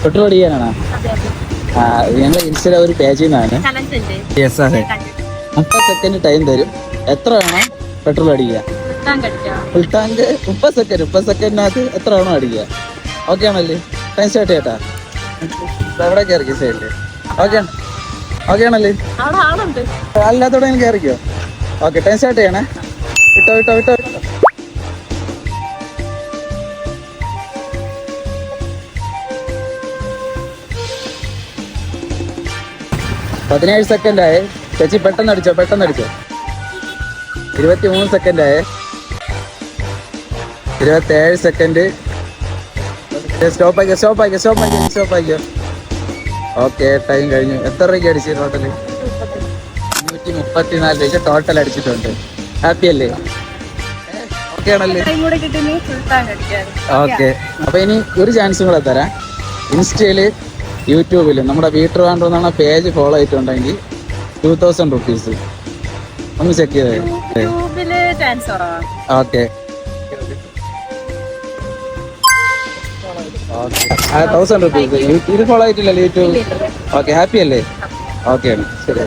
Petrol അടിക്കാനാണോ? ഞങ്ങൾ ഇൻസ്റ്റയിൽ ഒരു പേജിൽ നിന്നാണ്. 30 സെക്കൻഡ് ടൈം തരും. എത്ര വേണം പെട്രോൾ അടിക്കുക? ഫുൾ ടാങ്ക് 30 സെക്കൻഡിനകത്ത് എത്ര വേണം അടിക്കുക? ഓക്കെ ആണല്ലേ? ടൈം സ്റ്റാർട്ട് ചെയ്യട്ടാ. എവിടെ കയറിക്കോ സൈഡില്? ഓക്കെ ആണല്ലേ? അല്ലാത്തോടെ എനിക്ക് കയറിക്കോ. ഓക്കെ, ടൈം സ്റ്റാർട്ട് ചെയ്യണേ. വിട്ടോ. 17 സെക്കൻഡായേ. ചേച്ചി പെട്ടെന്ന് അടിച്ചോ. 23 സെക്കൻഡായേ. 27 സെക്കൻഡ്. സ്റ്റോപ്പ് ആക്കിയോ. ഓക്കെ, ടൈം കഴിഞ്ഞു. എത്ര രൂപയ്ക്ക് അടിച്ചു ടോട്ടല്? 134 രൂപ ടോട്ടൽ അടിച്ചിട്ടുണ്ട്. ഹാപ്പി അല്ലേ? ഓക്കെ ആണല്ലേ? ഓക്കെ, അപ്പൊ ഇനി ഒരു ചാൻസും കൂടെ തരാം. ഇൻസ്റ്റയില് യൂട്യൂബില് നമ്മുടെ വീട്ടർ വാണ്ടോ എന്നാണ് പേജ് ഫോളോ ചെയ്തിട്ടുണ്ടെങ്കിൽ 2000 റുപ്പീസ് ഒന്ന് ചെക്ക് ചെയ്തേ. Okay, 1000 rupees. ഇത് ഫോളോ ആയിട്ടില്ലല്ലോ യൂട്യൂബ്? ഓക്കെ, ഹാപ്പി അല്ലേ? ഓക്കെ ആണ്, ശരി.